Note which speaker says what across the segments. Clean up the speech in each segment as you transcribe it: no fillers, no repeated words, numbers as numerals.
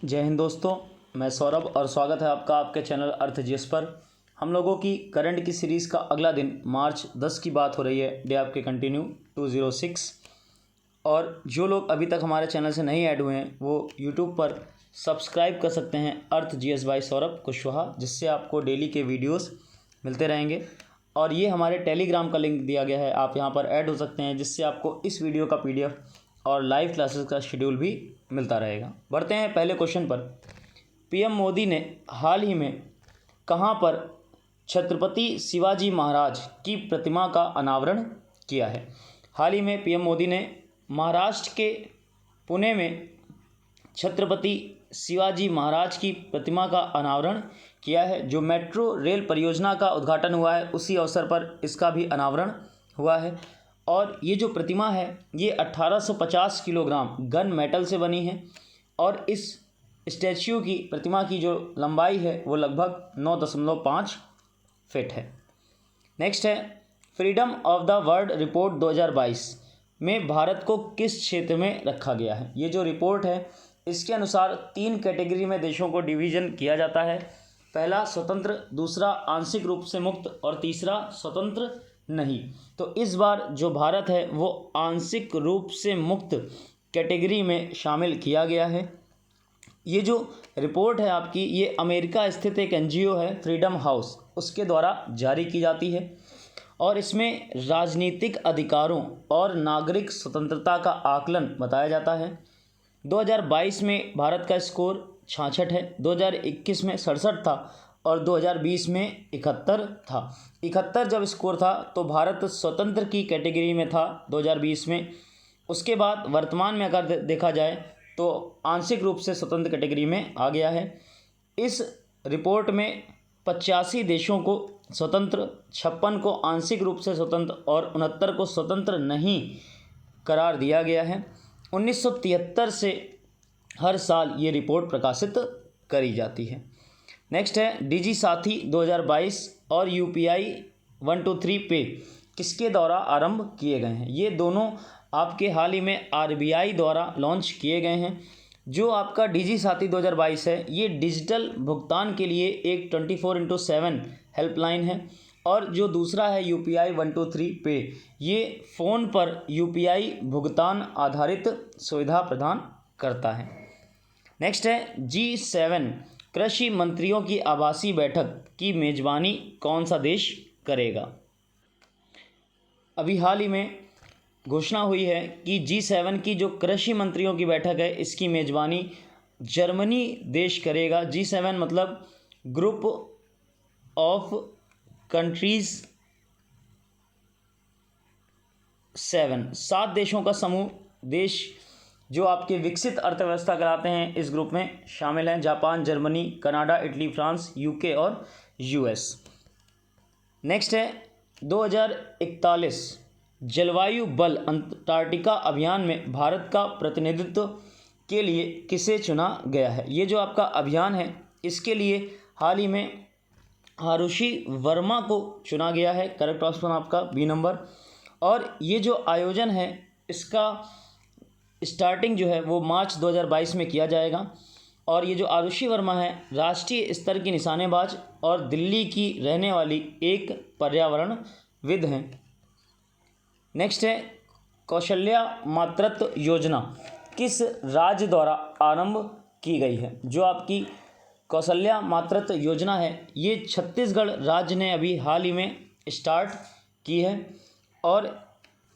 Speaker 1: जय हिंद दोस्तों, मैं सौरभ और स्वागत है आपका आपके चैनल अर्थ जीएस पर। हम लोगों की करंट की सीरीज़ का अगला दिन मार्च 10 की बात हो रही है। डे आपके कंटिन्यू 206। और जो लोग अभी तक हमारे चैनल से नहीं ऐड हुए हैं वो यूट्यूब पर सब्सक्राइब कर सकते हैं अर्थ जीएस बाय सौरभ कुशवाहा, जिससे आपको डेली के वीडियोस मिलते रहेंगे। और ये हमारे टेलीग्राम का लिंक दिया गया है, आप यहाँ पर ऐड हो सकते हैं, जिससे आपको इस वीडियो का PDF और लाइव क्लासेस का शेड्यूल भी मिलता रहेगा। बढ़ते हैं पहले क्वेश्चन पर। PM मोदी ने हाल ही में कहाँ पर छत्रपति शिवाजी महाराज की प्रतिमा का अनावरण किया है? हाल ही में PM मोदी ने महाराष्ट्र के पुणे में छत्रपति शिवाजी महाराज की प्रतिमा का अनावरण किया है। जो मेट्रो रेल परियोजना का उद्घाटन हुआ है उसी अवसर पर इसका भी अनावरण हुआ है। और ये जो प्रतिमा है ये 1850 किलोग्राम गन मेटल से बनी है और इस स्टैच्यू की प्रतिमा की जो लंबाई है वो लगभग 9.5 फीट है। नेक्स्ट है, freedom of the world report 2022 में भारत को किस क्षेत्र में रखा गया है? ये जो रिपोर्ट है इसके अनुसार 3 कैटेगरी में देशों को डिवीज़न किया जाता है। पहला स्वतंत्र, दूसरा आंशिक रूप से मुक्त और तीसरा स्वतंत्र नहीं। तो इस बार जो भारत है वो आंशिक रूप से मुक्त कैटेगरी में शामिल किया गया है। ये जो रिपोर्ट है आपकी, ये अमेरिका स्थित एक NGO है फ्रीडम हाउस, उसके द्वारा जारी की जाती है और इसमें राजनीतिक अधिकारों और नागरिक स्वतंत्रता का आकलन बताया जाता है। 2022 में भारत का स्कोर 66 है, 2021 में 67 था और 2020 में 71 था। 71 जब स्कोर था तो भारत स्वतंत्र की कैटेगरी में था 2020 में। उसके बाद वर्तमान में अगर देखा जाए तो आंशिक रूप से स्वतंत्र कैटेगरी में आ गया है। इस रिपोर्ट में 85 देशों को स्वतंत्र, 56 को आंशिक रूप से स्वतंत्र और 69 को स्वतंत्र नहीं करार दिया गया है। 1973 से हर साल ये रिपोर्ट प्रकाशित करी जाती है। नेक्स्ट है, डिजी साथी 2022 और UPI 123 पे किसके द्वारा आरंभ किए गए हैं? ये दोनों आपके हाल ही में RBI द्वारा लॉन्च किए गए हैं। जो आपका डिजी साथी 2022 है ये डिजिटल भुगतान के लिए एक 24/7 हेल्पलाइन है और जो दूसरा है UPI 123 पे, ये फ़ोन पर UPI भुगतान आधारित सुविधा प्रदान करता है। नेक्स्ट है, G7 कृषि मंत्रियों की आभासी बैठक की मेज़बानी कौन सा देश करेगा? अभी हाल ही में घोषणा हुई है कि G7 की जो कृषि मंत्रियों की बैठक है इसकी मेज़बानी जर्मनी देश करेगा। G7 मतलब ग्रुप ऑफ कंट्रीज़ 7 देशों का समूह। देश जो आपके विकसित अर्थव्यवस्था कराते हैं इस ग्रुप में शामिल हैं Japan, Germany, Canada, Italy, France, UK और US। नेक्स्ट है, 2041 जलवायु बल अंटार्कटिका अभियान में भारत का प्रतिनिधित्व के लिए किसे चुना गया है? ये जो आपका अभियान है इसके लिए हाल ही में हारुषि वर्मा को चुना गया है। करेक्ट ऑप्शन आपका B नंबर। और ये जो आयोजन है इसका स्टार्टिंग जो है वो मार्च 2022 में किया जाएगा। और ये जो आरुषि वर्मा है राष्ट्रीय स्तर की निशानेबाज और दिल्ली की रहने वाली एक पर्यावरणविद हैं। नेक्स्ट है, कौशल्या मातृत्व योजना किस राज्य द्वारा आरंभ की गई है? जो आपकी कौशल्या मातृत्व योजना है ये छत्तीसगढ़ राज्य ने अभी हाल ही में स्टार्ट की है। और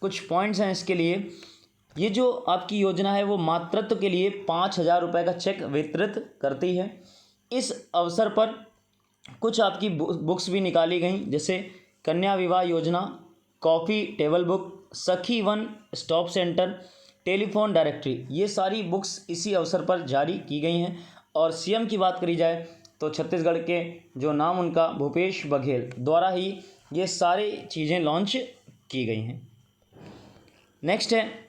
Speaker 1: कुछ पॉइंट्स हैं इसके लिए। ये जो आपकी योजना है वो मातृत्व के लिए 5,000 रुपये का चेक वितरित करती है। इस अवसर पर कुछ आपकी बुक्स भी निकाली गई, जैसे कन्या विवाह योजना, कॉफ़ी टेबल बुक, सखी one stop centre, telephone directory, ये सारी बुक्स इसी अवसर पर जारी की गई हैं। और CM की बात करी जाए तो छत्तीसगढ़ के जो नाम उनका भूपेश बघेल द्वारा ही ये सारी चीज़ें लॉन्च की गई हैं। नेक्स्ट है,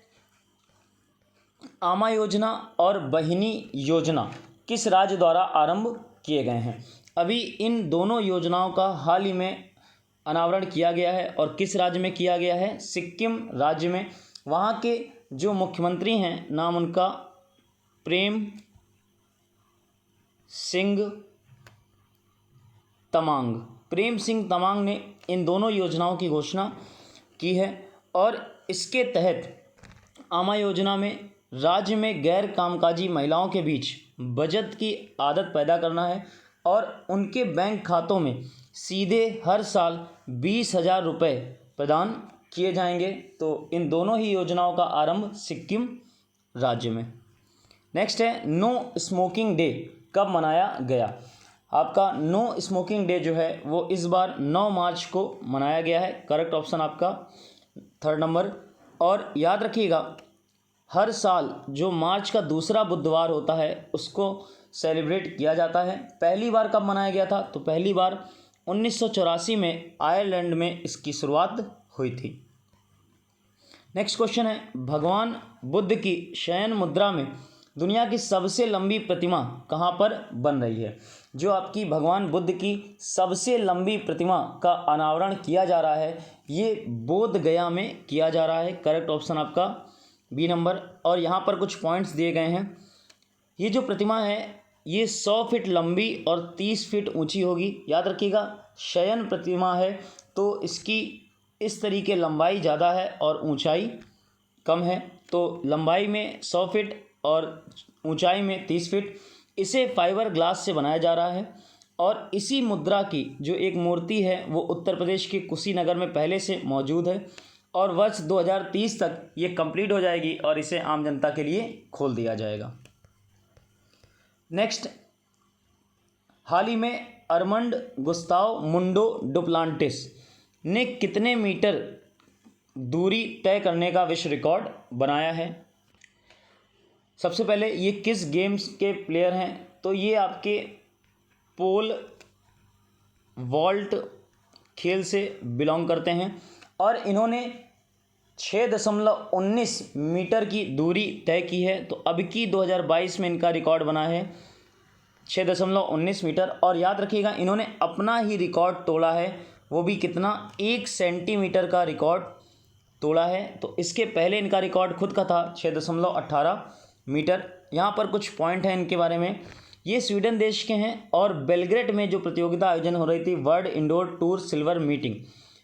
Speaker 1: आमा योजना और बहिनी योजना किस राज्य द्वारा आरंभ किए गए हैं? अभी इन दोनों योजनाओं का हाल ही में अनावरण किया गया है और किस राज्य में किया गया है? सिक्किम राज्य में। वहाँ के जो मुख्यमंत्री हैं नाम उनका प्रेम सिंह तमांग। प्रेम सिंह तमांग ने इन दोनों योजनाओं की घोषणा की है और इसके तहत आमा योजना में राज्य में गैर कामकाजी महिलाओं के बीच बचत की आदत पैदा करना है और उनके बैंक खातों में सीधे हर साल 20,000 रुपये प्रदान किए जाएंगे। तो इन दोनों ही योजनाओं का आरंभ सिक्किम राज्य में। नेक्स्ट है नो स्मोकिंग डे कब मनाया गया। आपका नो स्मोकिंग डे जो है वो इस बार 9 मार्च को मनाया गया है। करेक्ट ऑप्शन आपका 3rd नंबर। और याद रखिएगा हर साल जो मार्च का दूसरा बुधवार होता है उसको सेलिब्रेट किया जाता है। पहली बार कब मनाया गया था, तो पहली बार 1984 में आयरलैंड में इसकी शुरुआत हुई थी। नेक्स्ट क्वेश्चन है भगवान बुद्ध की शयन मुद्रा में दुनिया की सबसे लंबी प्रतिमा कहाँ पर बन रही है। जो आपकी भगवान बुद्ध की सबसे लंबी प्रतिमा का अनावरण किया जा रहा है ये बोध गया में किया जा रहा है। करेक्ट ऑप्शन आपका बी नंबर। और यहाँ पर कुछ पॉइंट्स दिए गए हैं। ये जो प्रतिमा है ये 100 फीट लंबी और 30 फीट ऊंची होगी। याद रखिएगा शयन प्रतिमा है तो इसकी इस तरीके लंबाई ज़्यादा है और ऊंचाई कम है। तो लंबाई में 100 फीट और ऊंचाई में 30 फीट। इसे फाइबर ग्लास से बनाया जा रहा है और इसी मुद्रा की जो एक मूर्ति है वो उत्तर प्रदेश के कुशीनगर में पहले से मौजूद है और वर्ष 2030 तक ये कंप्लीट हो जाएगी और इसे आम जनता के लिए खोल दिया जाएगा। नेक्स्ट, हाल ही में अर्मंड गुस्ताव मुंडो डुप्लांटिस ने कितने मीटर दूरी तय करने का विश्व रिकॉर्ड बनाया है। सबसे पहले ये किस गेम्स के प्लेयर हैं, तो ये आपके पोल वॉल्ट खेल से बिलोंग करते हैं और इन्होंने 6.19 मीटर की दूरी तय की है। तो अब की 2022 में इनका रिकॉर्ड बना है 6.19 मीटर। और याद रखिएगा इन्होंने अपना ही रिकॉर्ड तोड़ा है, वो भी कितना, 1 सेंटीमीटर का रिकॉर्ड तोड़ा है। तो इसके पहले इनका रिकॉर्ड खुद का था 6.18 मीटर। यहाँ पर कुछ पॉइंट हैं इनके बारे में। ये स्वीडन देश के हैं और बेलग्रेड में जो प्रतियोगिता आयोजन हो रही थी world indoor tour silver meeting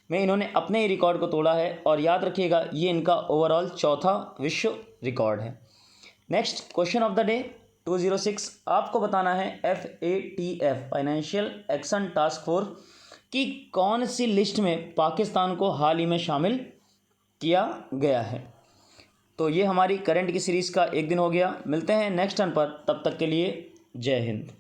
Speaker 1: में इन्होंने अपने ही रिकॉर्ड को तोड़ा है। और याद रखिएगा ये इनका ओवरऑल चौथा विश्व रिकॉर्ड है। Next question of the day 206, आपको बताना है FATF financial action task force की कौन सी लिस्ट में पाकिस्तान को हाल ही में शामिल किया गया है। तो ये हमारी करंट की सीरीज़ का एक दिन हो गया। मिलते हैं नेक्स्ट टर्न पर, तब तक के लिए जय हिंद।